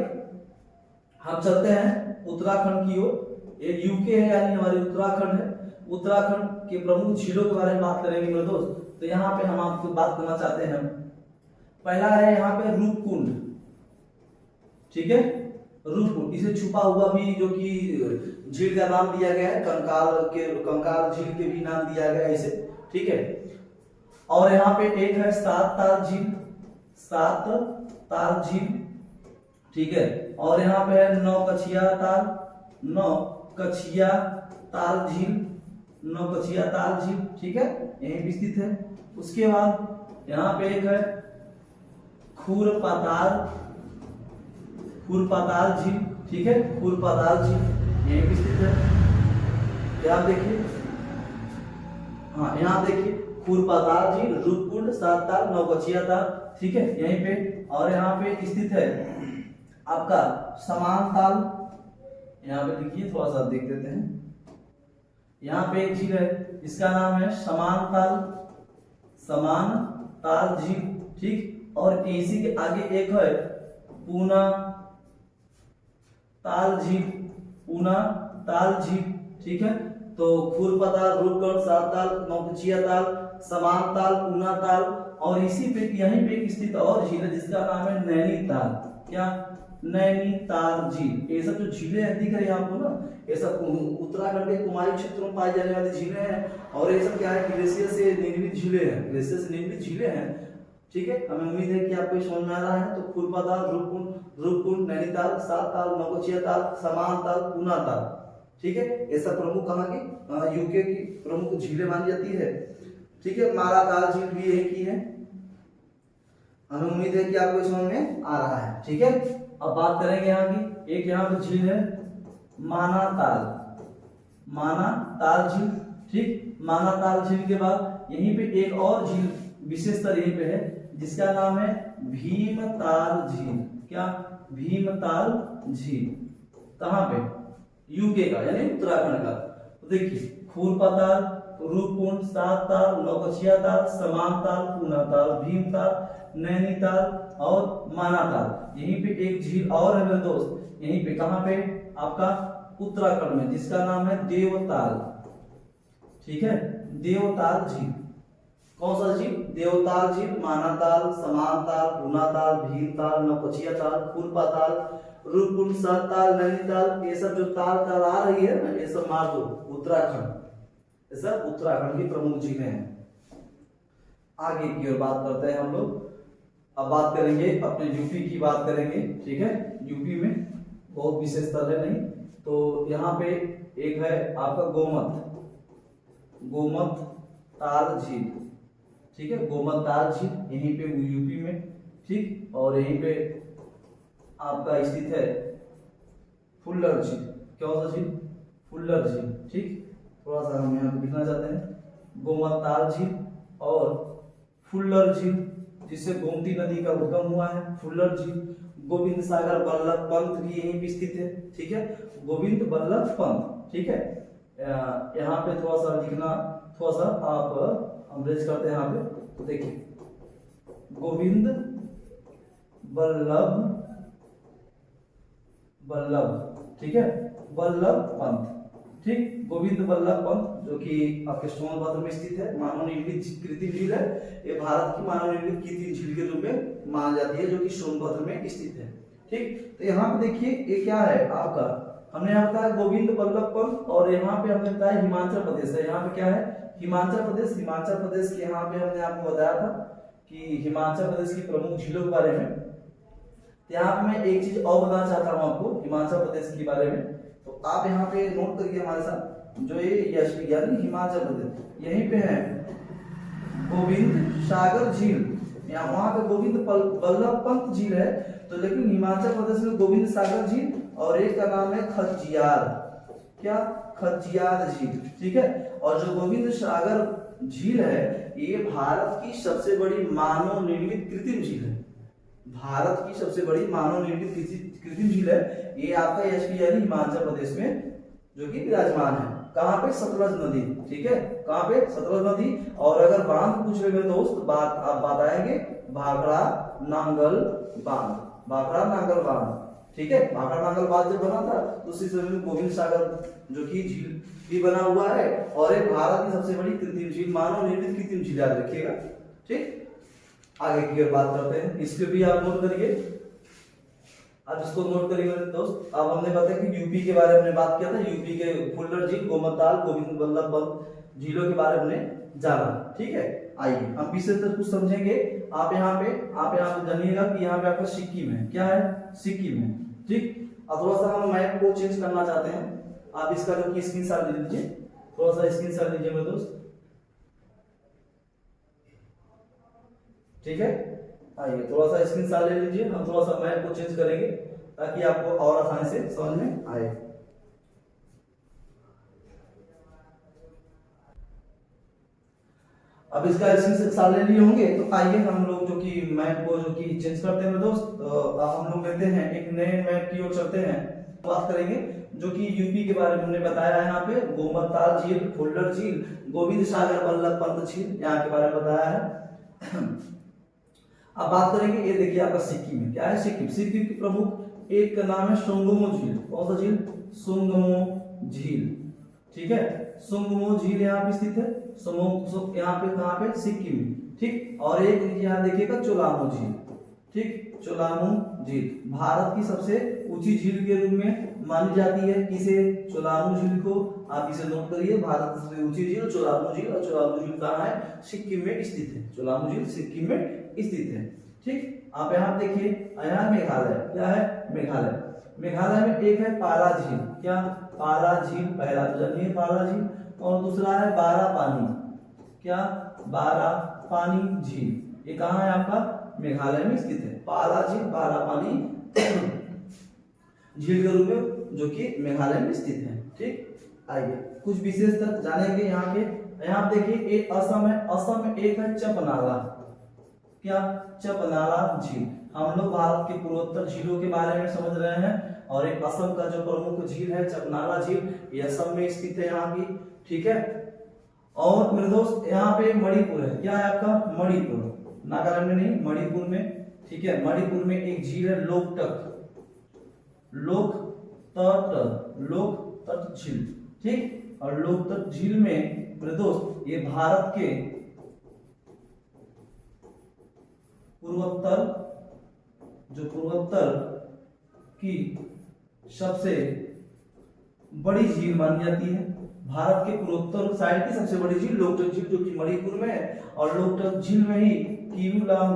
हम चलते हैं उत्तराखंड की ओर। ये यूके है यानी हमारी उत्तराखंड है। उत्तराखंड के प्रमुख झीलों के बारे में बात करेंगे मेरे दोस्त। तो यहाँ पे हम आपको बात करना चाहते हैं, पहला है यहाँ पे रूपकुंड, ठीक है, रूपकुंड। इसे छुपा हुआ भी जो कि झील का नाम दिया गया है, कंकाल झील के भी नाम दिया गया है इसे, ठीक है। और यहाँ पे एक है सात ताल झील, सात ताल झील, ठीक है। और यहाँ पे है नौकछिया ताल, नौकछिया ताल झील, नौकछिया ताल झील, ठीक है, यहीं भी स्थित है। उसके बाद यहाँ पे एक है खुरपाताल झील, ठीक है, खुरपाताल झील यहीं भी स्थित है। यहाँ देखिए, हाँ यहाँ देखिए खुरपाताल झील, रूपकुंड, सात ताल, नौकछिया ताल, ठीक है, यहीं पे। और यहाँ पे स्थित है आपका समान ताल, यहाँ पे देखिए, थोड़ा सा देख देते हैं। यहाँ पे एक झील है, इसका नाम है समान ताल झील, ठीक। और इसी के आगे एक है पूना ताल झील, ठीक है। तो खुरपाताल, रूपकुंड, सात ताल, नौकछिया ताल, समान ताल, पूना ताल, और इसी पे यहीं पे स्थित और झील है जिसका नाम है नैनीताल, क्या, नैनीताल झील। ये सब जो झीलें दिख रही है आपको ना, ये सब उत्तराखंड के कुमारी क्षेत्रों में पाई जाने वाली झीलें हैं। और ये सब क्या है? ग्लेशियर से निर्मित झीलें हैं, ग्लेशियर से निर्मित झीलें हैं, ठीक है। हमें उम्मीद है कि आपको समझ में आ रहा है। तो खुरपाताल, रूपकुंड, नैनीताल, सात ताल, नौकछिया ताल, समान ताल, पूना ताल, ठीक है। ऐसा प्रमुख कहाँ की यूके की प्रमुख झीलें मानी जाती है। ठीक है, मालाताल झील भी यही की है। हमें उम्मीद है कि आपको समझ में आ रहा है। ठीक है, अब बात करेंगे यहाँ की। एक यहाँ पे झील है मानाताल, मानाताल झील। ठीक, मानाताल झील के बाद यहीं पे एक और झील विशेषतर यहीं पे है जिसका नाम है भीमताल झील। क्या? भीमताल झील। कहाँ पे? यूके का यानी उत्तराखंड का। तो देखिए, खूरपाताल, रूपकुंड, सात ताल, नौकचिया ताल, समान ताल, पूना ताल, भीमताल, नैनीताल और मानाताल। यहीं पे एक झील और है मेरे दोस्त, यहीं पे। कहाँ पे? आपका उत्तराखंड में, जिसका नाम है देवताल। ठीक है, देवताल झील। कौन सा झील? देवताल झील, मानाताल, समानताल, पूनाताल, भीमताल, नौकचिया ताल, खूरपाताल, रूपकुंड, सात ताल, नैनीताल, ये सब जो ताल आ रही है ना, ये सब मार दो उत्तराखंड। ये सब उत्तराखंड की प्रमुख झीलें हैं। आगे की ओर बात करते हैं हम लोग। अब बात करेंगे अपने यूपी की बात करेंगे। ठीक है, यूपी में बहुत विशेष स्थल है नहीं, तो यहाँ पे एक है आपका गोमत ताल झील। ठीक है, गोमत ताल झील यहीं पे यूपी में। ठीक, और यहीं पे आपका स्थित है फुल्लर झील। क्या सा झील? फुल्लर झील। ठीक, थोड़ा सा हम यहाँ पे लिखना चाहते हैं, गोमत ताल झील और फुल्लर झील, जिससे गोमती नदी का उद्गम हुआ है, फुल्लर झील। गोविंद सागर बल्लभ पंत भी यहीं पे स्थित है। ठीक है, गोविंद बल्लभ पंत। ठीक है, यहाँ पे थोड़ा सा लिखना, थोड़ा सा आप अंग्रेज करते हैं यहाँ पे। तो देखिए, गोविंद बल्लभ, ठीक है, बल्लभ पंत। ठीक, गोविंद बल्लभ पंत जो कि आपके सोनभद्र में स्थित है, मानव निर्मित कृत्रिम झील है। ये भारत की मानव निर्मित कृत्रिम झील के रूप में मानी जाती है, जो कि सोनभद्र में स्थित है। ठीक, तो यहाँ पे देखिए ये क्या है आपका, हमने यहाँ बताया गोविंद बल्लभ पंत, और यहाँ पे हमने बताया हिमाचल प्रदेश है। यहाँ पे क्या है? हिमाचल प्रदेश। हिमाचल प्रदेश के यहाँ पे हमने आपको बताया था कि हिमाचल प्रदेश की प्रमुख झीलों के बारे में। यहाँ पे मैं एक चीज और बताना चाहता हूँ आपको हिमाचल प्रदेश के बारे में, तो आप यहाँ पे नोट करिए हमारे साथ। जो ये यानी हिमाचल प्रदेश, यहीं पे है गोविंद सागर झील। यहाँ वहां पे गोविंद बल्लभ पंत झील है, तो लेकिन हिमाचल प्रदेश में गोविंद सागर झील, और एक का नाम है खजियार। क्या? खजियार झील। ठीक है, और जो गोविंद सागर झील है, ये भारत की सबसे बड़ी मानव निर्मित कृत्रिम झील है। भारत की सबसे बड़ी मानव निर्मित कृत्रिम झील है। ये आपका एचपी यानी हिमाचल प्रदेश में जो कि विराजमान है। कहाँ पे? सतलज नदी। ठीक है, कहाँ पे? सतलज नदी। और अगर बांध पूछ रहे मेरे दोस्त, बात आप बताएंगे भाखड़ा नांगल बांध। भाखड़ा नांगल बांध। ठीक है, भाखड़ा नांगल बांध जब बना था तो उसी समय में गोविंद सागर जो कि झील भी बना हुआ है, और एक भारत की सबसे बड़ी कृत्रिम झील, मानव निर्मित कृत्रिम झील, याद रखिएगा। ठीक, आगे की ओर बात करते हैं। इसके भी आप नोट करिए, आप इसको नोट करिए मेरे दोस्त। अब हमने बताया कि यूपी के बारे में हमने बात किया था, यूपी के फुल्लर झील, गोमताल, गोविंद बल्लभ पंत झीलों के बारे में हमने जाना। ठीक है, आइए हम विशेष कुछ समझेंगे। आप यहाँ पे जानिएगा कि यहाँ पे आपका सिक्किम है। क्या है? सिक्किम है। ठीक, अब थोड़ा सा हम मैप को चेंज करना चाहते हैं। आप इसका जो कि स्क्रीनशॉट ले लीजिए, थोड़ा सा स्क्रीनशॉट लीजिए मेरे दोस्त। ठीक है, आइए थोड़ा सा स्क्रीनशॉट ले लीजिए। हम थोड़ा सा मैप को चेंज करेंगे ताकि आपको और आसानी से समझ में आए। अब इसका स्क्रीनशॉट ले लिए होंगे, तो आइए हम लोग जो कि मैप को जो कि चेंज करते हैं दोस्त। अब हम लोग लेते हैं एक नए मैप की ओर चलते हैं। बात करेंगे जो कि यूपी के बारे में हमने बताया है। यहाँ पे गोमताल झील, फुल्लर झील, गोविंद सागर बल्लभ पंत झील यहाँ के बारे में बताया है। अब बात करेंगे, ये देखिए आपका सिक्किम है। क्या है? सिक्किम। सिक्किम की प्रमुख एक का नाम है सुंगमो झील। कौन सा झील? सुंगमो झील। ठीक है, सुंगमो झील यहाँ पे स्थित है। यहाँ पे कहाँ पे? सिक्किम में। ठीक, और एक यहाँ देखिएगा चोलामो झील। ठीक, चोलामो झील भारत की सबसे ऊंची झील के रूप में मानी जाती है। किसे? चोलामो झील को। आप इसे नोट करिए, भारत की सबसे ऊंची झील चोलामो झील। और चोलामो झील कहाँ है? सिक्किम में स्थित है। चोलामो झील सिक्किम में स्थित है। ठीक, आप यहाँ देखिए, यहाँ मेघालय। क्या है? मेघालय। मेघालय में एक है पाला झील। क्या? पारा झील, पहला तो जानिए पारा झील, और दूसरा है बारा पानी, क्या बारा पानी झील। ये कहाँ है आपका मेघालय में स्थित है, पारा झील बारा पानी झील के रूप में जो कि मेघालय में स्थित है। ठीक, आइए कुछ विशेष तथ्य जानेंगे यहाँ के। यहाँ देखिए एक असम है, असम में एक है चपनाला, क्या चपनाला झील। हम लोग भारत के पूर्वोत्तर झीलों के बारे में समझ रहे हैं, और एक असम का जो प्रमुख झील है चपनाला झील, ये असम में स्थित है यहाँ की। ठीक है, और मेरे दोस्त यहाँ पे मणिपुर है, क्या है आपका मणिपुर, नागालैंड में नहीं, मणिपुर में। ठीक है, मणिपुर में एक झील है लोकटक, लोकतट झील। ठीक, और लोकतट झील में मेरे दोस्त ये भारत के पूर्वोत्तर की सबसे बड़ी झील मानी जाती है। भारत के पूर्वोत्तर साइड की सबसे बड़ी झील लोकटक झील जो कि मणिपुर में है, और लोकटक झील में ही कीवी लाम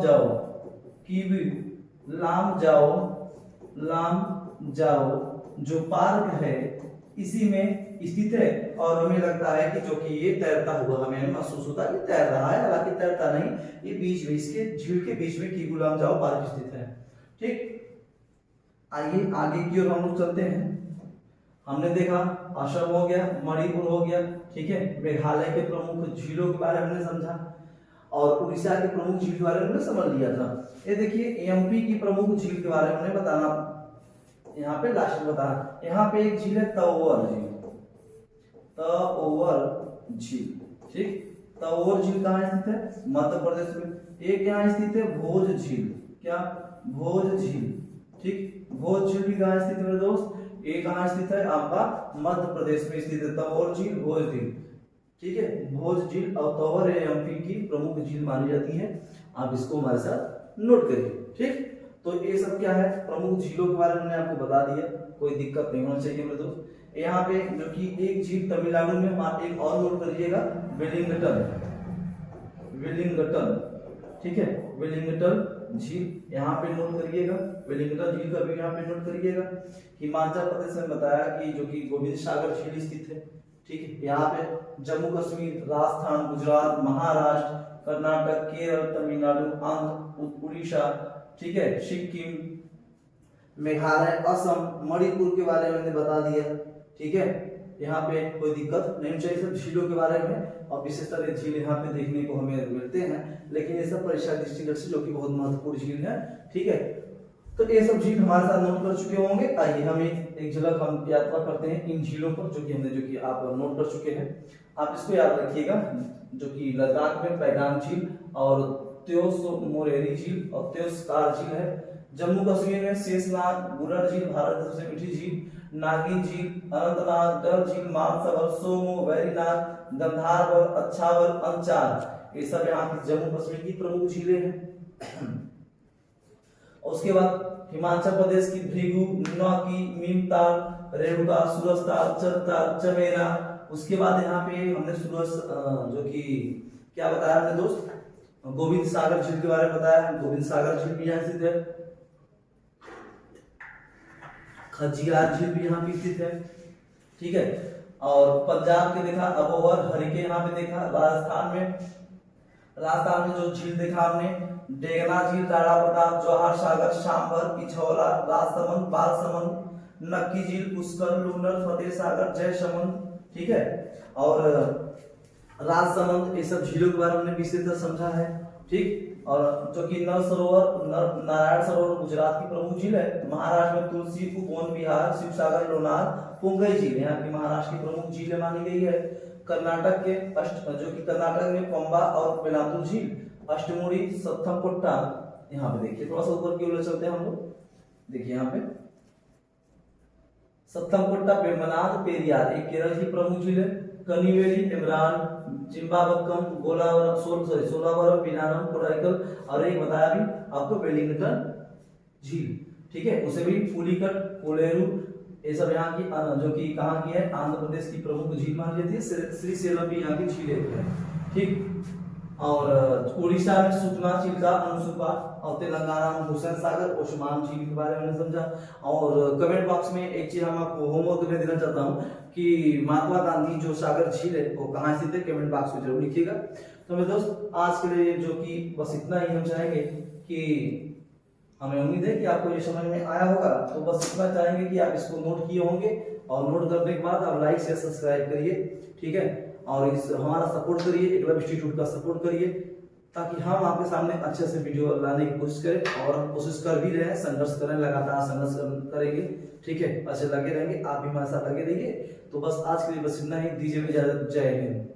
जाओ जो पार्क है इसी में स्थित है। और हमें लगता है कि जो कि ये तैरता हुआ हमें महसूस होता है कि तैर रहा है, हालांकि तैरता नहीं, ये बीच में इसके झील के बीच में कीवी लाम जाओ पार्क स्थित है। ठीक, आइए आगे की ओर हम लोग चलते हैं। हमने देखा असम हो गया, मणिपुर हो गया, ठीक है, मेघालय के प्रमुख झीलों के बारे में हमने समझा, और उड़ीसा के प्रमुख झील के बारे में हमने समझ लिया था। ये देखिए एमपी की प्रमुख झील के बारे में हमने बताना, यहाँ पे लास्ट में बताना। यहाँ पे एक झील है तओवर झील, तओवर झील। ठीक, तओवर झील कहाँ स्थित है, मध्य प्रदेश में। एक यहाँ स्थित है भोज झील, क्या भोज झील। ठीक, भोज झील भी कहाँ स्थित है मेरे दोस्त, ये कहाँ स्थित है आपका मध्य प्रदेश में स्थित है, तओवर झील भोज झील। ठीक है, भोज झील और तओवर एमपी की प्रमुख झील मानी जाती है, आप इसको हमारे साथ नोट करिए। ठीक, तो ये सब क्या है प्रमुख झीलों के बारे में मैंने आपको बता दिया, कोई दिक्कत नहीं होना चाहिए मेरे दोस्त। यहाँ पे जो कि एक झील तमिलनाडु में, आप एक और नोट करिएगा वेलिंगटन। ठीक है, वेलिंगटन झील यहाँ पे नोट करिएगा, वेलिंगटन झील का भी यहाँ पे नोट करिएगा। हिमाचल प्रदेश में बताया कि जो कि गोविंद सागर झील स्थित है। ठीक है, यहाँ पे जम्मू कश्मीर, राजस्थान, गुजरात, महाराष्ट्र, कर्नाटक, केरल, तमिलनाडु, आंध्र, उड़ीसा, ठीक है, सिक्किम, मेघालय, असम, मणिपुर के बारे में मैंने बता दिया। ठीक है, यहाँ पे कोई दिक्कत नहीं चाहिए, सब झीलों के बारे में, और विशेषतर झील यहाँ पे देखने को हमें मिलते हैं, लेकिन ये सब परीक्षा दृष्टिगत से जो कि बहुत महत्वपूर्ण झील है। ठीक है, तो ये सब झील हमारे साथ नोट कर चुके होंगे। आइए हम एक झलक हम यात्रा करते हैं इन झीलों पर, जो कि आप नोट कर चुके हैं। आप इसको याद रखिएगा, जो कि लद्दाख में पैगाम झील, और त्योस मोरेरी झील और त्योस कार झील है। जम्मू कश्मीर में शेषनाग, गुरर झील भारत की सबसे मीठी झील, नागिन झील, अनंतनाग, डल झील, मानसरोवर, सोमो, वैरीनाग, गंधारवर, अच्छावर, अंचार, ये सब यहाँ की जम्मू कश्मीर की प्रमुख झीलें हैं। उसके बाद हिमाचल प्रदेश की भृगु, नौकी, मीमताल, रेणुका, सूरजताल, चरताल, चमेरा। उसके बाद यहाँ पे हमने सूरज जो कि क्या बताया हमने दोस्त, गोविंद सागर झील के बारे में बताया। गोविंद सागर झील भी यहाँ स्थित है, खजियार झील भी यहाँ पे स्थित है। ठीक है, और पंजाब के देखा अबोहर, हरिके यहाँ पे देखा। राजस्थान में जो झील देखा हमने, डेगना झील, राणा प्रताप, जवाहर सागर, सांभर, पिछौला, राजसमंद, बालसमंद, नक्की झील, पुष्कर, लूनर, फतेह सागर, जयसमंद। ठीक है, और राजसमंद, ये सब झीलों के बारे में हमने विशेषकर समझा है। ठीक, और जो कि नर सरोवर, नारायण सरोवर गुजरात की प्रमुख झील है। महाराष्ट्र में तुलसी, उपवन विहार, शिवसागर, लोनार, पुंगई झील यहाँ की महाराष्ट्र की प्रमुख झील मानी गई है। कर्नाटक के जो कि कर्नाटक में पंबा और पेलातू झील, अष्टमुड़ी, सत्थमकोट्टा। यहाँ पे देखिए, थोड़ा सा ऊपर की ओर चलते हैं हम लोग, देखिए यहाँ पे सत्थमकोट्टा, वेम्बनाड, पेरियार, एक केरल की प्रमुख झील है। कनिवेली, इमरान, जिम्बाबक्कम, सोलावरम, पिनारम, कोडाइकल, और एक बताया भी आपको वेलिंगटन झील। ठीक है, उसे भी पुलिकट, कोलेरू, ये सब यहाँ की जो कि कहाँ की है, आंध्र प्रदेश की प्रमुख झील मानी जाती है। श्रीशैलम भी यहाँ की झील है। ठीक, और उड़ीसा में सुखना, चिल्का, अनसुपा, और तेलंगाना में भूषण सागर, ओस्मान झील के बारे में समझा। और कमेंट बॉक्स में एक चीज हम आपको होमवर्क में देना चाहता हूँ कि महात्मा गांधी जो सागर झील है वो कहाँ स्थित है, कमेंट बॉक्स में जरूर लिखिएगा। तो मेरे दोस्त आज के लिए जो कि बस इतना ही हम चाहेंगे कि हमें उम्मीद है कि आपको ये समझ में आया होगा। तो बस इतना चाहेंगे कि आप इसको नोट किए होंगे, और नोट करने के बाद आप लाइक शेयर सब्सक्राइब करिए, ठीक है। और इस हमारा सपोर्ट करिए, एकलव्य इंस्टीट्यूट का सपोर्ट करिए, ताकि हम आपके सामने अच्छे से वीडियो लाने की कोशिश करें। और हम कोशिश कर भी रहे हैं, संघर्ष करें, लगातार संघर्ष करेंगे, ठीक है। अच्छे लगे रहेंगे, आप भी हमारे साथ लगे रहिए। तो बस आज के लिए बस इतना ही, दीजिए इजाजत, जय हिंद।